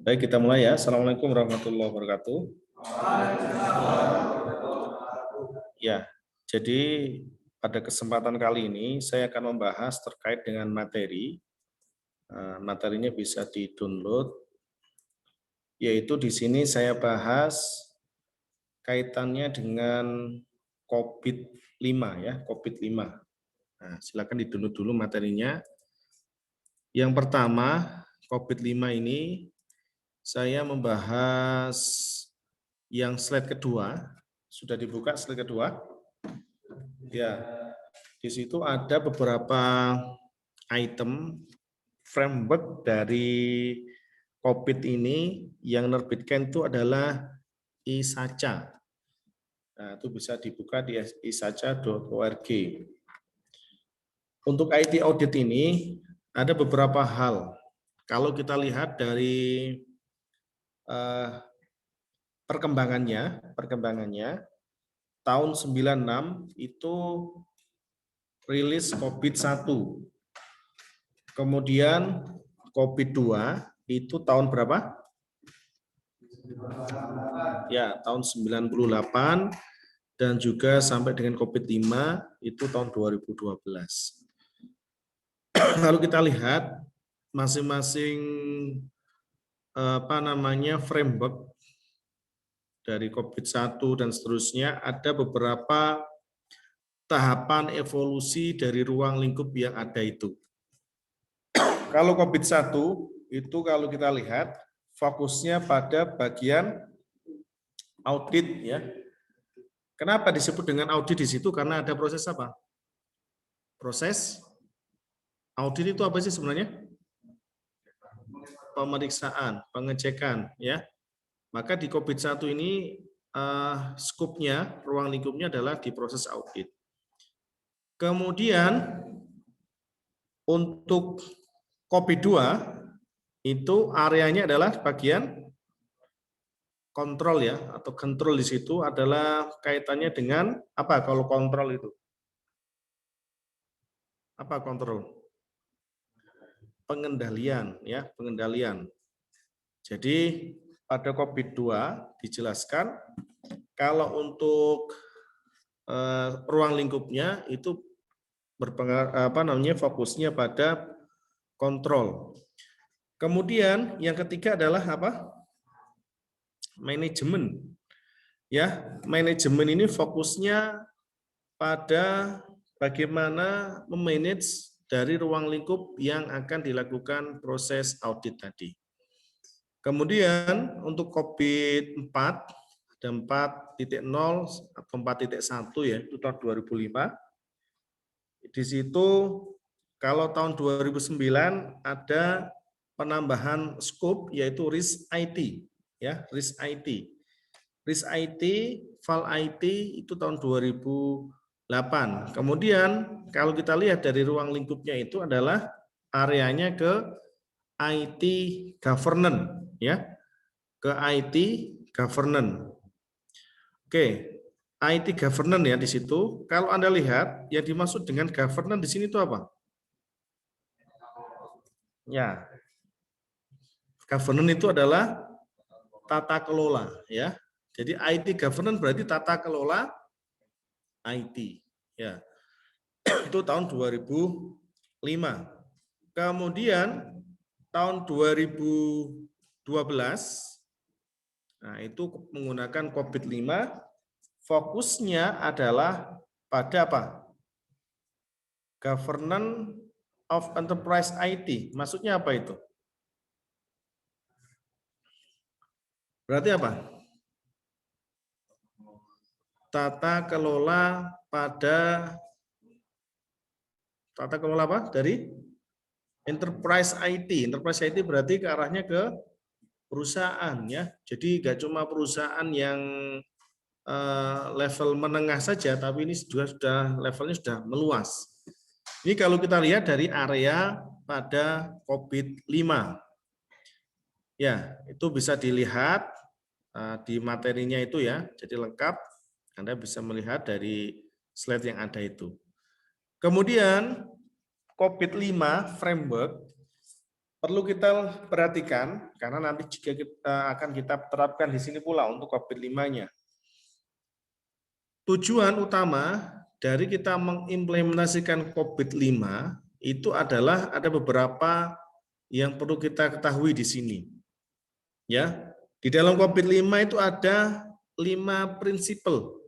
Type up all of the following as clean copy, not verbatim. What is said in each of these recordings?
Baik, kita mulai ya. Assalamualaikum warahmatullahi wabarakatuh. Ya, jadi pada kesempatan kali ini saya akan membahas terkait dengan materi. Materinya bisa di-download, yaitu di sini saya bahas kaitannya dengan COVID-5 ya, COVID-5. Nah, silakan di-download dulu materinya. Yang pertama, COVID-5 ini saya membahas yang slide kedua. Sudah dibuka slide kedua? Ya, di situ ada beberapa item framework dari COVID ini yang menerbitkan itu adalah ISACA. Nah, itu bisa dibuka di isaca.org. Untuk IT audit ini ada beberapa hal. Kalau kita lihat dari perkembangannya tahun 96 itu rilis COVID-1. Kemudian COVID-2 itu tahun berapa? Ya, tahun 98 dan juga sampai dengan COVID-5 itu tahun 2012. Lalu kita lihat masing-masing framework dari COVID-1 dan seterusnya ada beberapa tahapan evolusi dari ruang lingkup yang ada itu. Kalau COVID-1 itu kalau kita lihat fokusnya pada bagian audit ya. Kenapa disebut dengan audit di situ? Karena ada proses apa? Proses audit itu apa sih sebenarnya? Pemeriksaan, pengecekan ya. Maka di COVID-1 ini skupnya, ruang lingkupnya adalah di proses audit. Kemudian untuk COVID-2 itu areanya adalah bagian kontrol ya, atau kontrol di situ adalah kaitannya dengan apa kalau kontrol itu? Apa kontrol? Pengendalian ya, pengendalian. Jadi pada COVID-2 dijelaskan kalau untuk ruang lingkupnya itu fokusnya pada kontrol. Kemudian yang ketiga adalah apa? Manajemen. Ya, manajemen ini fokusnya pada bagaimana memanage dari ruang lingkup yang akan dilakukan proses audit tadi. Kemudian untuk COVID-4 ada 4.0 atau 4.1 ya, itu tahun 2005. Di situ kalau tahun 2009 ada penambahan scope yaitu risk IT ya, risk IT. Risk IT, file IT itu tahun 2008. Kemudian kalau kita lihat dari ruang lingkupnya itu adalah areanya ke IT governance ya. Ke IT governance. Oke, IT governance ya di situ. Kalau Anda lihat yang dimaksud dengan governance di sini itu apa? Ya. Governance itu adalah tata kelola ya. Jadi IT governance berarti tata kelola IT ya. Itu tahun 2005. Kemudian tahun 2012 nah itu menggunakan COVID-5 fokusnya adalah pada apa? Governance of Enterprise IT. Maksudnya apa itu? Berarti apa? Tata kelola apa? Dari Enterprise IT. Enterprise IT berarti ke arahnya ke perusahaan ya. Jadi nggak cuma perusahaan yang level menengah saja, tapi ini juga sudah levelnya sudah meluas. Ini kalau kita lihat dari area pada COVID-5. Ya, itu bisa dilihat di materinya itu ya, jadi lengkap. Anda bisa melihat dari slide yang ada itu. Kemudian COVID-5 framework perlu kita perhatikan karena nanti jika akan kita terapkan di sini pula untuk COVID-5-nya. Tujuan utama dari kita mengimplementasikan COVID-5 itu adalah ada beberapa yang perlu kita ketahui di sini. Ya, di dalam COVID-5 itu ada 5 prinsipal.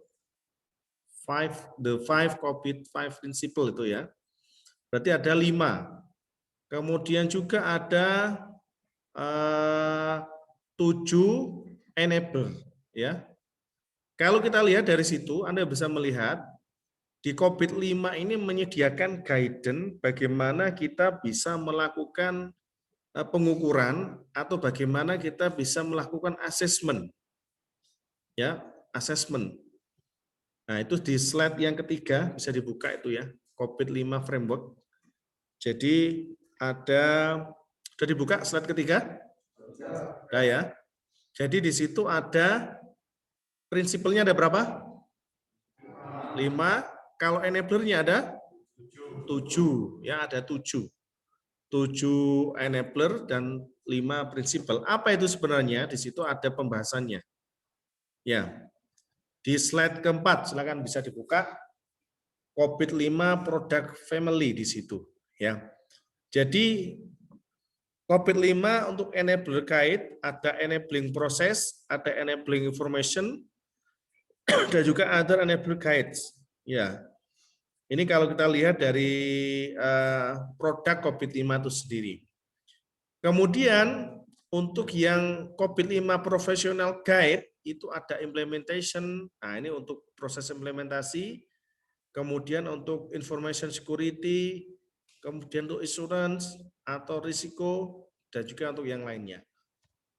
The five COVID-5 principle itu ya. Berarti ada 5. Kemudian juga ada 7 enabler ya. Kalau kita lihat dari situ, Anda bisa melihat di COVID-5 ini menyediakan guidance bagaimana kita bisa melakukan pengukuran atau bagaimana kita bisa melakukan assessment. Ya, assessment. Nah, itu di slide yang ketiga bisa dibuka itu ya, COVID-5 framework. Jadi ada, sudah dibuka slide ketiga? Sudah ya. Jadi di situ ada prinsipalnya ada berapa? 5. Kalau enablernya ada 7. Ya, ada 7. 7 enabler dan 5 prinsipal. Apa itu sebenarnya? Di situ ada pembahasannya. Ya. Di slide keempat, silakan bisa dibuka. COVID-5 product family di situ. Ya. Jadi COVID-5 untuk enabler guide, ada enabling process, ada enabling information, dan juga other enabler guides. Ya, ini kalau kita lihat dari produk COVID-5 itu sendiri. Kemudian untuk yang COVID-5 professional guide itu ada implementation. Nah, ini untuk proses implementasi. Kemudian untuk information security, kemudian untuk insurance atau risiko, dan juga untuk yang lainnya.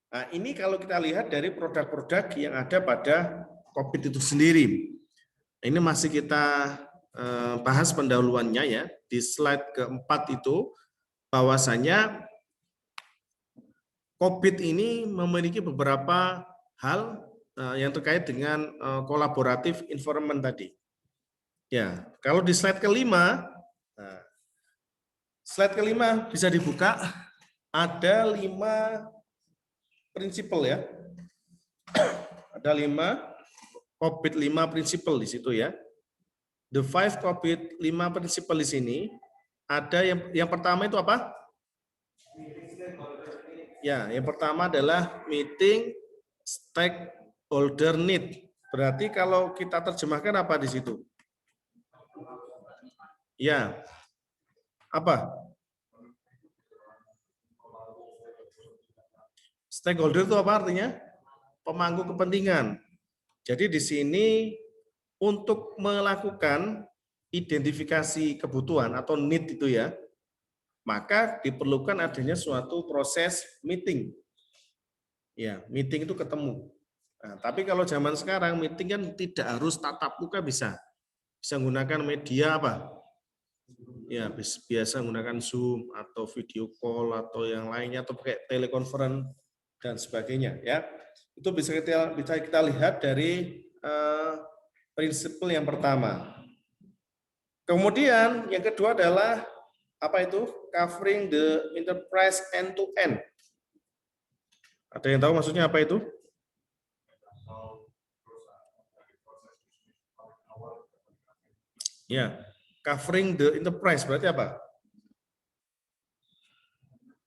Nah, ini kalau kita lihat dari produk-produk yang ada pada COVID itu sendiri. Ini masih kita bahas pendahuluannya ya. Di slide keempat itu, bahwasanya COVID ini memiliki beberapa hal yang terkait dengan kolaboratif environment tadi. Ya, kalau di slide kelima, bisa dibuka, ada 5 prinsipal ya. Ada 5 COVID-5 prinsipal di situ ya. The 5 COVID-5 prinsipal di sini ada yang pertama itu apa? Ya, yang pertama adalah meeting stakeholder need. Berarti kalau kita terjemahkan apa di situ? Ya. Apa? Stakeholder itu apa artinya? Pemangku kepentingan. Jadi di sini untuk melakukan identifikasi kebutuhan atau need itu ya, maka diperlukan adanya suatu proses meeting. Ya, meeting itu ketemu. Nah, tapi kalau zaman sekarang meeting kan tidak harus tatap muka bisa. Bisa menggunakan media apa? Ya, biasa menggunakan Zoom atau video call atau yang lainnya atau pakai telekonferensi dan sebagainya ya. Itu bisa kita lihat dari prinsip yang pertama. Kemudian yang kedua adalah apa itu? Covering the enterprise end to end. Ada yang tahu maksudnya apa itu? Ya, covering the enterprise berarti apa?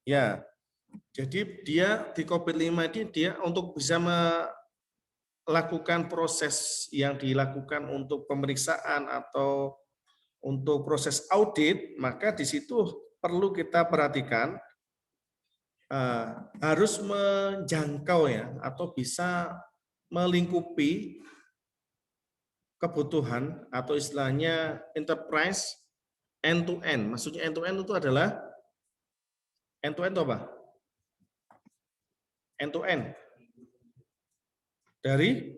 Ya, jadi dia di COVID-5 ini dia untuk bisa melakukan proses yang dilakukan untuk pemeriksaan atau untuk proses audit, maka di situ perlu kita perhatikan harus menjangkau ya atau bisa melingkupi kebutuhan atau istilahnya enterprise end to end. Maksudnya end to end itu adalah end to end itu apa? End to end. Dari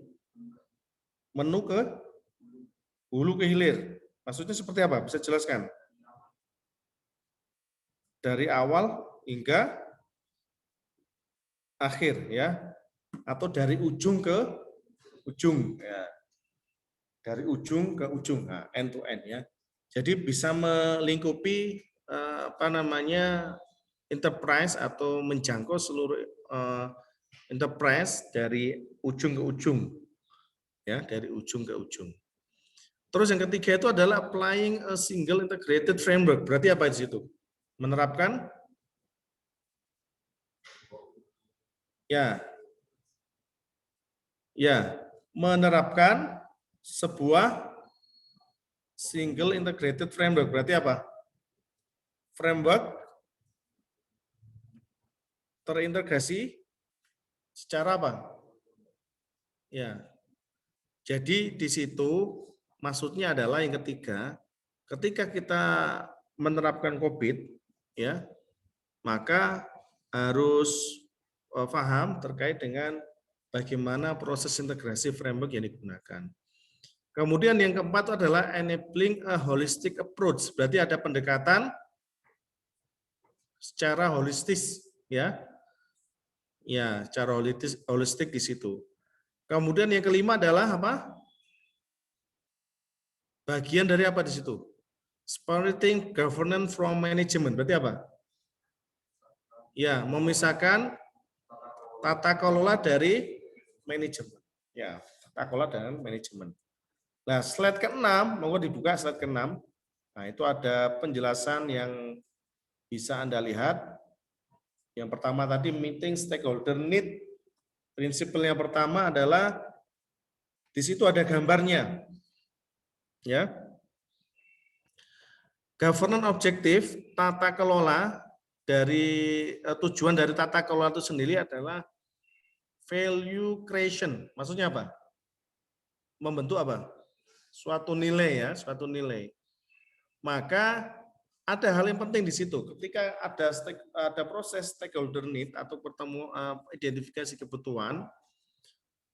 menu ke hulu ke hilir. Maksudnya seperti apa? Bisa jelaskan? Dari awal hingga akhir ya. Atau dari ujung ke ujung ya. Dari ujung ke ujung, nah, end to end ya. Jadi bisa melingkupi apa namanya enterprise atau menjangkau seluruh enterprise dari ujung ke ujung, ya, dari ujung ke ujung. Terus yang ketiga itu adalah applying a single integrated framework. Berarti apa di situ? Menerapkan, menerapkan sebuah single integrated framework. Berarti apa? Framework terintegrasi secara apa? Ya. Jadi di situ maksudnya adalah yang ketiga, ketika kita menerapkan COVID, ya, maka harus paham terkait dengan bagaimana proses integrasi framework yang digunakan. Kemudian yang keempat adalah enabling a holistic approach. Berarti ada pendekatan secara holistis, ya. Ya, secara holistik di situ. Kemudian yang kelima adalah apa? Bagian dari apa di situ? Separating governance from management. Berarti apa? Ya, memisahkan tata kelola dari manajemen. Ya, tata kelola dan manajemen. Nah, slide ke-6, monggo dibuka slide ke-6. Nah, itu ada penjelasan yang bisa Anda lihat. Yang pertama tadi meeting stakeholder need. Prinsip yang pertama adalah di situ ada gambarnya. Ya. Governance objektif, tata kelola dari tujuan dari tata kelola itu sendiri adalah value creation. Maksudnya apa? Membentuk apa? Suatu nilai, ya, suatu nilai. Maka ada hal yang penting di situ. Ketika ada proses stakeholder need atau identifikasi kebutuhan,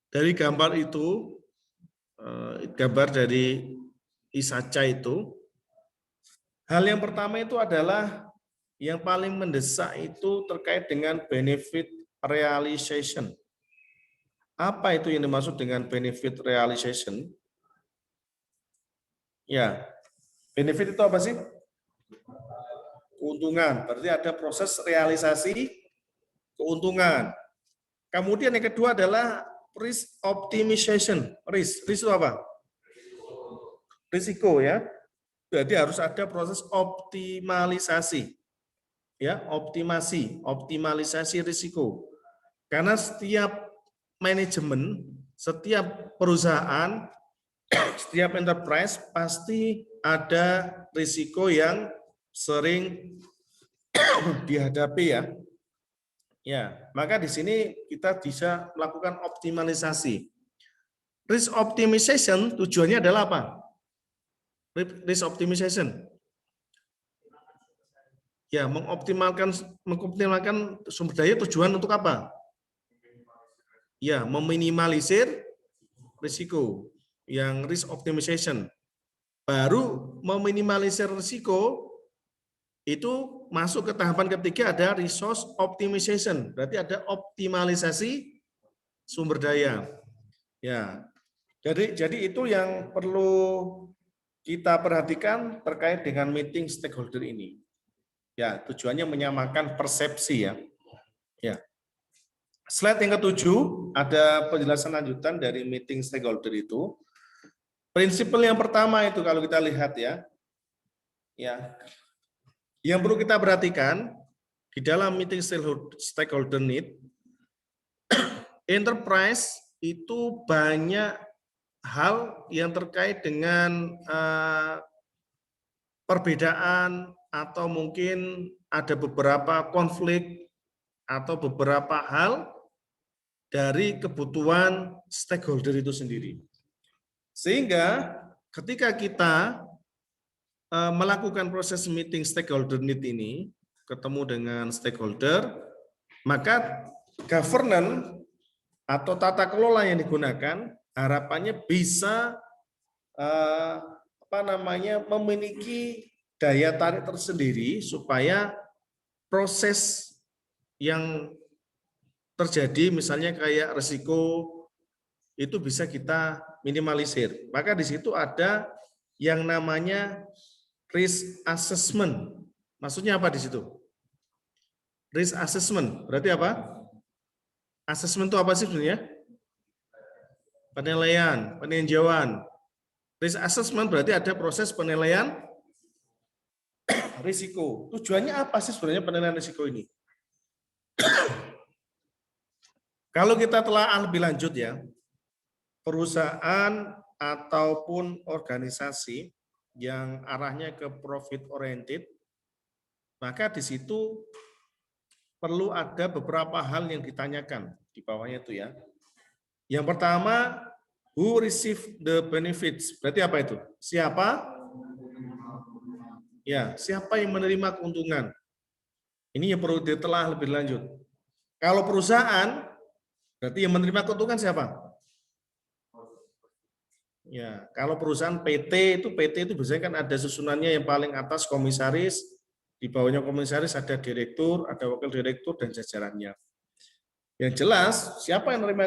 dari gambar itu, gambar dari ISACA itu, hal yang pertama itu adalah yang paling mendesak itu terkait dengan benefit realization. Apa itu yang dimaksud dengan benefit realization? Ya, benefit itu apa sih? Keuntungan. Berarti ada proses realisasi keuntungan. Kemudian yang kedua adalah risk optimization. Risk itu apa? Risiko, ya. Jadi harus ada proses optimalisasi. Ya, optimalisasi risiko. Karena setiap manajemen, setiap perusahaan, setiap enterprise pasti ada risiko yang sering dihadapi, ya. Ya, maka di sini kita bisa melakukan optimalisasi. Risk optimization tujuannya adalah apa? Risk optimization. Ya, mengoptimalkan sumber daya tujuan untuk apa? Ya, meminimalisir risiko. Yang risk optimization. Baru meminimalisir risiko itu masuk ke tahapan ketiga, ada resource optimization. Berarti ada optimalisasi sumber daya. Ya. Jadi itu yang perlu kita perhatikan terkait dengan meeting stakeholder ini. Ya, tujuannya menyamakan persepsi, ya. Ya. Slide yang ke-7 ada penjelasan lanjutan dari meeting stakeholder itu. Prinsip yang pertama itu kalau kita lihat, ya. Ya. Yang perlu kita perhatikan di dalam meeting stakeholder need, enterprise itu banyak hal yang terkait dengan perbedaan atau mungkin ada beberapa konflik atau beberapa hal dari kebutuhan stakeholder itu sendiri. Sehingga ketika kita melakukan proses meeting stakeholder need ini, ketemu dengan stakeholder, maka governance atau tata kelola yang digunakan harapannya bisa memiliki daya tarik tersendiri supaya proses yang terjadi misalnya kayak risiko itu bisa kita minimalisir. Maka di situ ada yang namanya risk assessment. Maksudnya apa di situ? Risk assessment berarti apa? Assessment itu apa sih sebenarnya? Penilaian, peninjauan. Risk assessment berarti ada proses penilaian risiko. Tujuannya apa sih sebenarnya penilaian risiko ini? Kalau kita telah lebih lanjut ya, perusahaan ataupun organisasi yang arahnya ke profit oriented, maka di situ perlu ada beberapa hal yang ditanyakan di bawahnya itu ya. Yang pertama, who receive the benefits? Berarti apa itu? Siapa? Ya, siapa yang menerima keuntungan? Ini yang perlu ditelah lebih lanjut. Kalau perusahaan, berarti yang menerima keuntungan siapa? Ya, kalau perusahaan PT itu biasanya kan ada susunannya yang paling atas komisaris, di bawahnya komisaris ada direktur, ada wakil direktur dan jajarannya. Yang jelas, siapa yang menerima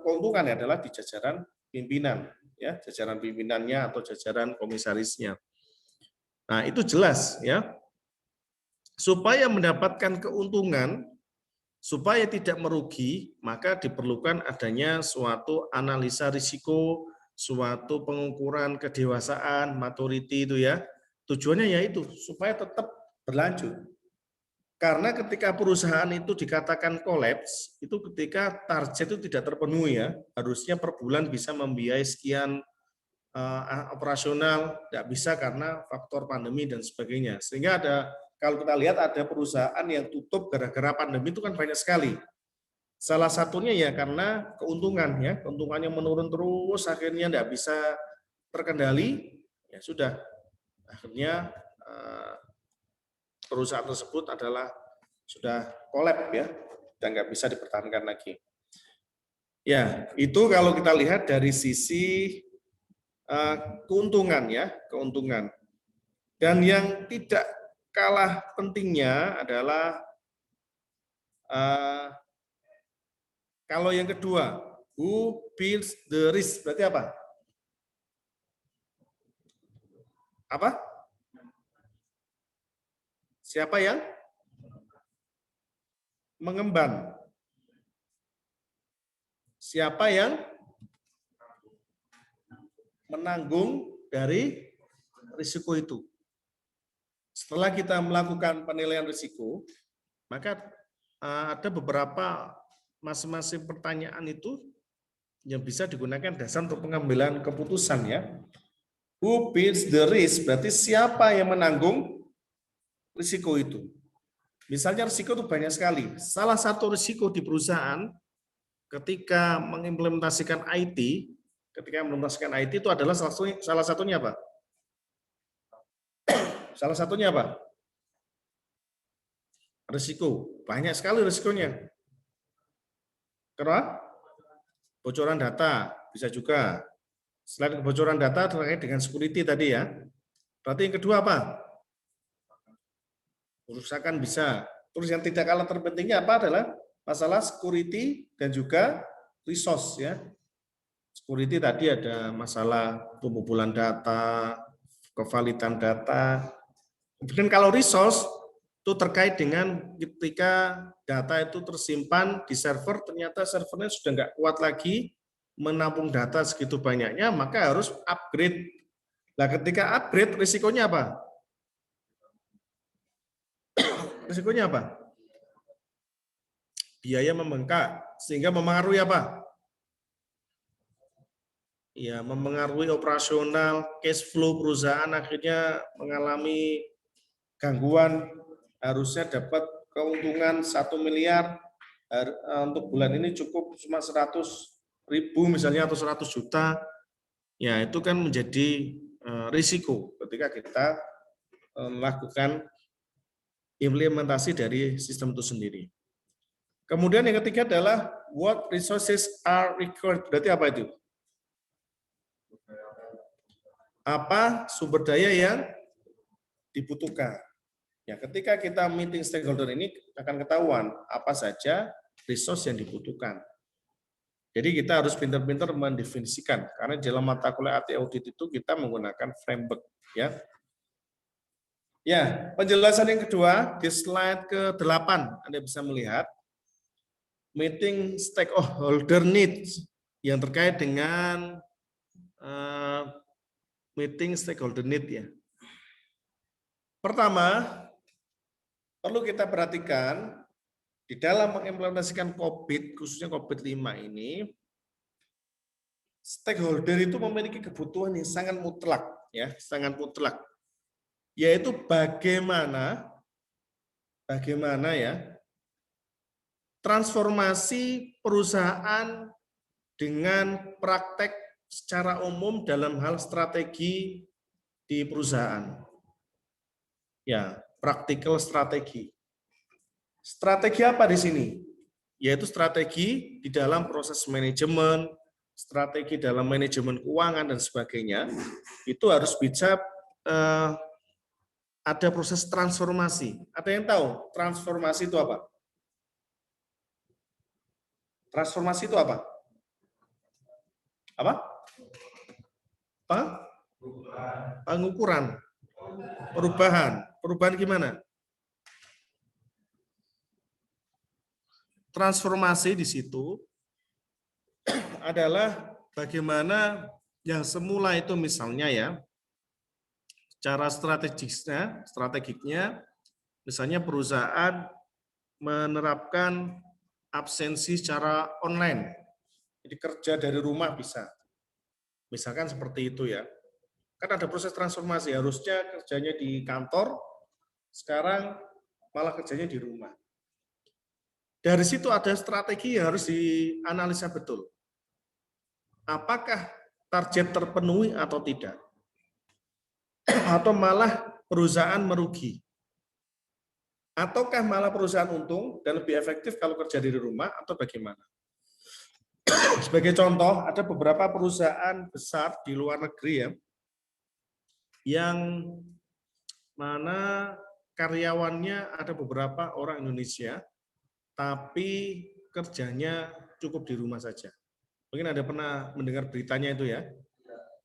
keuntungan adalah di jajaran pimpinan, ya, jajaran pimpinannya atau jajaran komisarisnya. Nah, itu jelas ya. Supaya mendapatkan keuntungan, supaya tidak merugi, maka diperlukan adanya suatu analisa risiko, suatu pengukuran kedewasaan, maturity itu ya. Tujuannya yaitu supaya tetap berlanjut. Karena ketika perusahaan itu dikatakan kolaps, itu ketika target itu tidak terpenuhi ya, harusnya per bulan bisa membiayai sekian operasional, tidak bisa karena faktor pandemi dan sebagainya. Sehingga kalau kita lihat ada perusahaan yang tutup gara-gara pandemi itu kan banyak sekali. Salah satunya ya karena keuntungan ya, keuntungannya menurun terus, akhirnya tidak bisa terkendali, ya sudah, akhirnya perusahaan tersebut adalah sudah kolab ya, dan nggak bisa dipertahankan lagi. Ya, itu kalau kita lihat dari sisi keuntungan ya, keuntungan. Dan yang tidak kalah pentingnya adalah kalau yang kedua, who bears the risk, berarti apa? Apa? Siapa yang mengemban? Siapa yang menanggung dari risiko itu? Setelah kita melakukan penilaian risiko, maka ada beberapa masing-masing pertanyaan itu yang bisa digunakan dasar untuk pengambilan keputusan ya. Who bears the risk? Berarti siapa yang menanggung risiko itu? Misalnya risiko itu banyak sekali. Salah satu risiko di perusahaan ketika mengimplementasikan IT, itu adalah salah satunya apa? Salah satunya apa? Risiko. Banyak sekali risikonya. Kenapa? Bocoran data bisa juga. Selain kebocoran data terkait dengan security tadi ya. Berarti yang kedua apa? Kerusakan bisa. Terus yang tidak kalah terpentingnya apa adalah masalah security dan juga resource ya. Security tadi ada masalah pembobolan data, kevalidan data. Kemudian kalau resource itu terkait dengan ketika data itu tersimpan di server, ternyata servernya sudah nggak kuat lagi menampung data segitu banyaknya, maka harus upgrade. Nah, ketika upgrade, risikonya apa? Risikonya apa? Biaya membengkak, sehingga mempengaruhi apa? Ya, mempengaruhi operasional, cash flow perusahaan akhirnya mengalami gangguan, harusnya dapat keuntungan 1 miliar, untuk bulan ini cukup cuma 100.000 misalnya atau 100 juta, ya itu kan menjadi risiko ketika kita melakukan implementasi dari sistem itu sendiri. Kemudian yang ketiga adalah what resources are required. Berarti apa itu? Apa sumber daya yang dibutuhkan? Ya, ketika kita meeting stakeholder ini akan ketahuan apa saja resource yang dibutuhkan. Jadi kita harus pintar-pintar mendefinisikan karena dalam mata kuliah AT Audit itu kita menggunakan framework ya. Ya, penjelasan yang kedua di slide ke-8 Anda bisa melihat meeting stakeholder needs yang terkait dengan meeting stakeholder need ya. Pertama, perlu kita perhatikan di dalam mengimplementasikan COVID, khususnya COVID-5 ini, stakeholder itu memiliki kebutuhan yang sangat mutlak, ya, sangat mutlak, yaitu bagaimana ya transformasi perusahaan dengan praktek secara umum dalam hal strategi di perusahaan. Ya, practical strategi. Strategi apa di sini? Yaitu strategi di dalam proses manajemen, strategi dalam manajemen keuangan dan sebagainya. Itu harus bisa ada proses transformasi. Ada yang tahu transformasi itu apa? Transformasi itu apa? Apa? Pengukuran. Perubahan. Perubahan gimana? Transformasi di situ adalah bagaimana yang semula itu misalnya ya, cara strategiknya, misalnya perusahaan menerapkan absensi secara online. Jadi kerja dari rumah bisa. Misalkan seperti itu ya. Kan ada proses transformasi, harusnya kerjanya di kantor, sekarang malah kerjanya di rumah. Dari situ ada strategi yang harus dianalisa betul. Apakah target terpenuhi atau tidak? Atau malah perusahaan merugi? Ataukah malah perusahaan untung dan lebih efektif kalau kerja dari rumah atau bagaimana? Sebagai contoh, ada beberapa perusahaan besar di luar negeri ya, yang mana karyawannya ada beberapa orang Indonesia, tapi kerjanya cukup di rumah saja. Mungkin Anda pernah mendengar beritanya itu ya,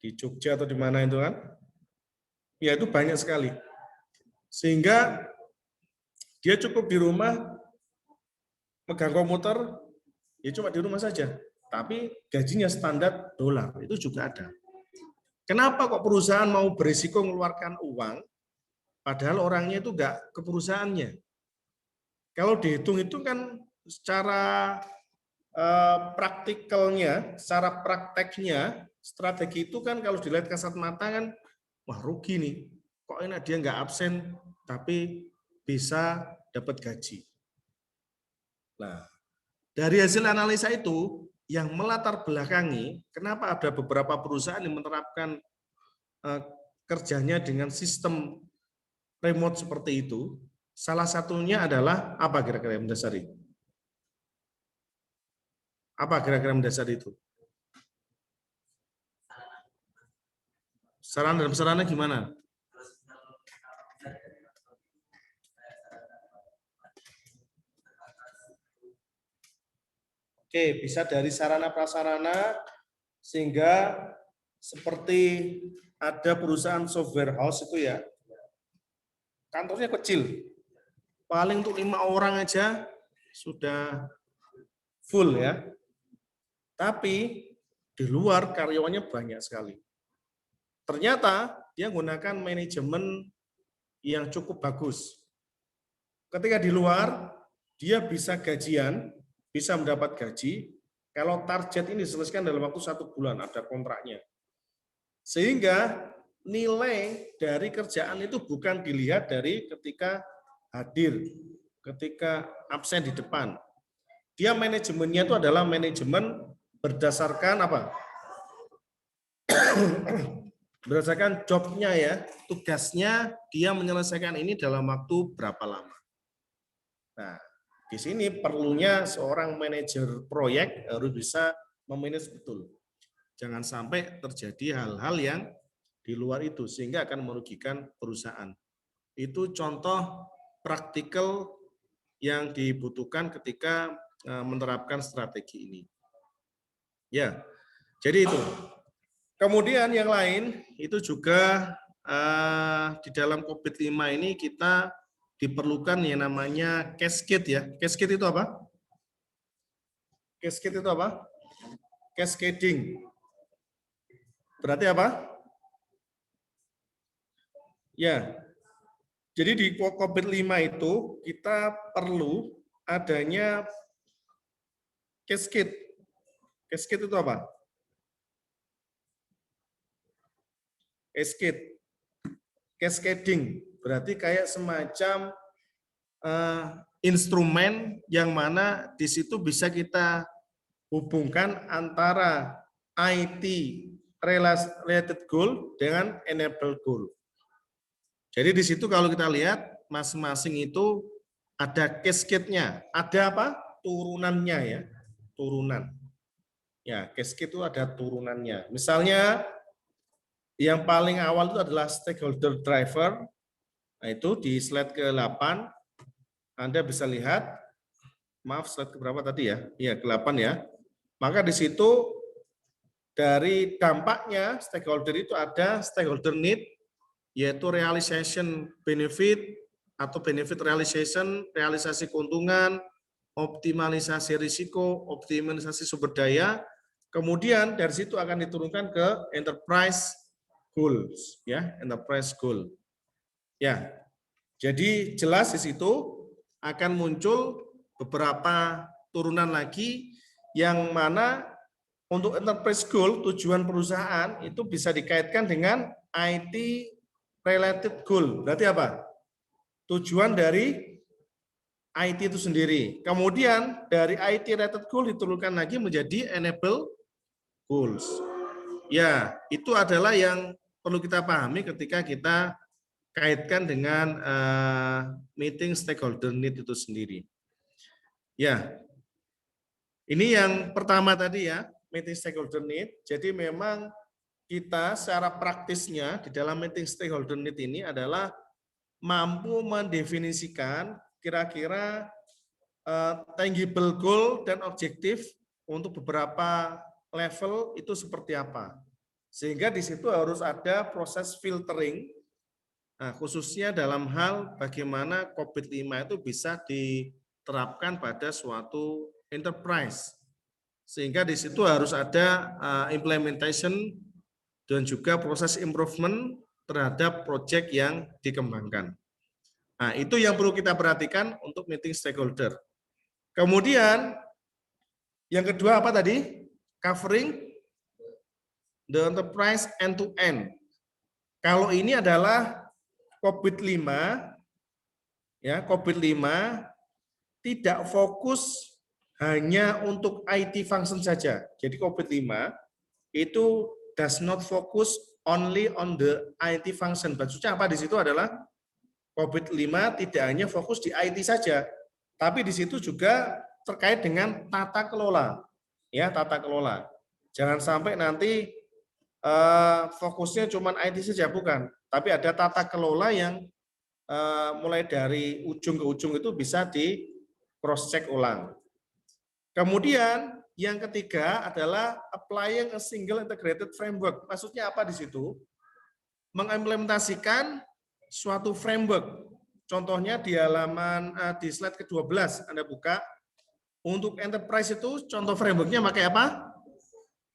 di Jogja atau di mana itu kan? Ya itu banyak sekali. Sehingga dia cukup di rumah, pegang komputer, ya cuma di rumah saja. Tapi gajinya standar dolar, itu juga ada. Kenapa kok perusahaan mau berisiko mengeluarkan uang, padahal orangnya itu enggak ke perusahaannya? Kalau dihitung itu kan secara praktikalnya, secara prakteknya, strategi itu kan kalau dilihat kasat mata kan, wah rugi nih. Kok enak dia nggak absen, tapi bisa dapat gaji. Nah, dari hasil analisa itu, yang melatar belakangi, kenapa ada beberapa perusahaan yang menerapkan kerjanya dengan sistem remote seperti itu, salah satunya adalah apa kira-kira yang mendasari? Apa kira-kira mendasari itu? Sarana dan prasarana gimana? Oke, bisa dari sarana prasarana sehingga seperti ada perusahaan software house itu ya, kantornya kecil, paling untuk 5 orang aja sudah full ya. Tapi di luar karyawannya banyak sekali. Ternyata dia menggunakan manajemen yang cukup bagus. Ketika di luar, dia bisa gajian, bisa mendapat gaji, kalau target ini diselesaikan dalam waktu 1 bulan, ada kontraknya. Sehingga nilai dari kerjaan itu bukan dilihat dari ketika hadir, ketika absen di depan. Dia manajemennya itu adalah manajemen berdasarkan apa? Berdasarkan jobnya ya, tugasnya dia menyelesaikan ini dalam waktu berapa lama. Nah, di sini perlunya seorang manajer proyek harus bisa memanage betul. Jangan sampai terjadi hal-hal yang di luar itu sehingga akan merugikan perusahaan. Itu contoh praktikal yang dibutuhkan ketika menerapkan strategi ini. Ya, jadi itu. Kemudian yang lain itu juga di dalam COVID-5 ini kita diperlukan yang namanya cascade ya. Cascade itu apa? Cascade itu apa? Cascading. Berarti apa? Ya, jadi di COVID-5 itu kita perlu adanya cascade. Cascade itu apa? Cascading. Berarti kayak semacam instrumen yang mana di situ bisa kita hubungkan antara IT related goal dengan enable goal. Jadi di situ kalau kita lihat masing-masing itu ada cascade-nya. Ada apa? Turunannya ya. Turunan. Ya, cascade itu ada turunannya. Misalnya yang paling awal itu adalah stakeholder driver. Nah, itu di slide ke-8 Anda bisa lihat. Maaf, slide ke berapa tadi ya? Iya, ke-8 ya. Maka di situ dari dampaknya stakeholder itu ada stakeholder need, yaitu realization benefit atau benefit realization, realisasi keuntungan, optimalisasi risiko, optimalisasi sumber daya. Kemudian dari situ akan diturunkan ke enterprise goals, ya, enterprise goal. Ya, jadi jelas di situ akan muncul beberapa turunan lagi yang mana untuk enterprise goal, tujuan perusahaan itu bisa dikaitkan dengan IT related goal. Berarti apa? Tujuan dari IT itu sendiri. Kemudian dari IT related goal diturunkan lagi menjadi enable goals. Ya, itu adalah yang perlu kita pahami ketika kita kaitkan dengan meeting stakeholder need itu sendiri. Ya, ini yang pertama tadi ya, meeting stakeholder need. Jadi memang kita secara praktisnya di dalam meeting stakeholder need ini adalah mampu mendefinisikan kira-kira tangible goal dan objektif untuk beberapa level itu seperti apa. Sehingga di situ harus ada proses filtering, nah, khususnya dalam hal bagaimana COVID-5 itu bisa diterapkan pada suatu enterprise. Sehingga di situ harus ada implementation dan juga proses improvement terhadap proyek yang dikembangkan. Nah, itu yang perlu kita perhatikan untuk meeting stakeholder. Kemudian, yang kedua apa tadi? Covering the enterprise end-to-end. Kalau ini adalah COVID-5, ya, COVID-5 tidak fokus hanya untuk IT function saja. Jadi COVID-5 itu does not focus only on the IT function. Maksudnya apa di situ adalah COVID-5 tidak hanya fokus di IT saja, tapi di situ juga terkait dengan tata kelola. Ya, tata kelola. Jangan sampai nanti fokusnya cuma IT saja, bukan. Tapi ada tata kelola yang mulai dari ujung ke ujung itu bisa di cross check ulang. Kemudian yang ketiga adalah applying a single integrated framework. Maksudnya apa di situ? Mengimplementasikan suatu framework. Contohnya di halaman di slide ke-12 Anda buka. Untuk enterprise itu contoh frameworknya pakai apa?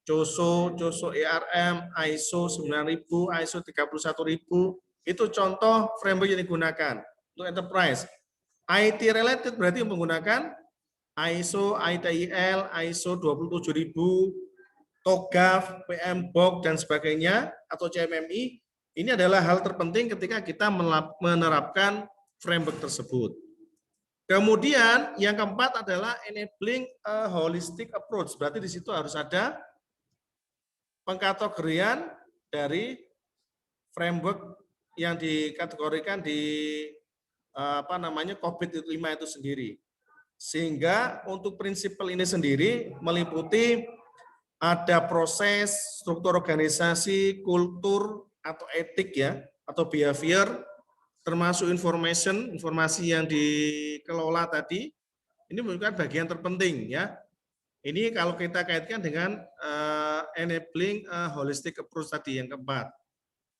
COSO ERM, ISO 9000, ISO 31000. Itu contoh framework yang digunakan untuk enterprise. IT related berarti menggunakan ISO, ITIL, ISO 27000, TOGAF, PMBOK, dan sebagainya, atau CMMI. Ini adalah hal terpenting ketika kita menerapkan framework tersebut. Kemudian yang keempat adalah enabling a holistic approach. Berarti di situ harus ada pengkategorian dari framework yang dikategorikan di COVID-5 itu sendiri. Sehingga untuk prinsipal ini sendiri meliputi ada proses, struktur organisasi, kultur atau etik ya, atau behavior, termasuk informasi yang dikelola tadi, ini merupakan bagian terpenting ya. Ini kalau kita kaitkan dengan enabling holistic approach tadi yang keempat.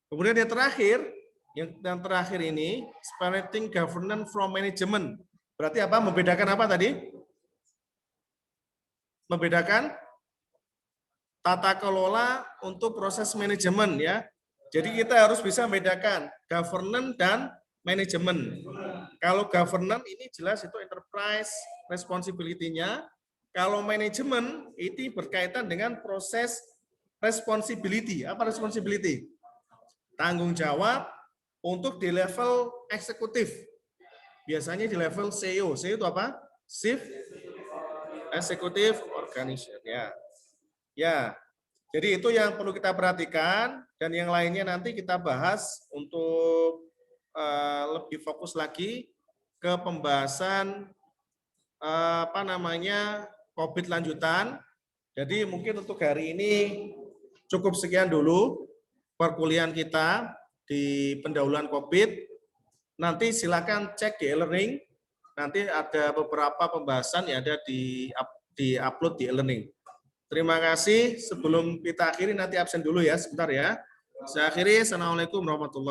Kemudian yang terakhir ini, separating governance from management. Berarti apa? Membedakan apa tadi? Membedakan tata kelola untuk proses manajemen ya. Jadi kita harus bisa membedakan governance dan manajemen. Kalau governance ini jelas itu enterprise responsibility-nya. Kalau manajemen ini berkaitan dengan proses responsibility. Apa responsibility? Tanggung jawab untuk di level eksekutif. Biasanya di level CEO. CEO itu apa? Chief Executive Organization. Ya, jadi itu yang perlu kita perhatikan dan yang lainnya nanti kita bahas untuk lebih fokus lagi ke pembahasan COVID lanjutan. Jadi mungkin untuk hari ini cukup sekian dulu perkuliahan kita di pendahuluan COVID. Nanti silakan cek di e-learning. Nanti ada beberapa pembahasan yang ada di upload di e-learning. Terima kasih. Sebelum kita akhiri nanti absen dulu ya, sebentar ya. Saya akhiri. Assalamualaikum warahmatullahi wabarakatuh.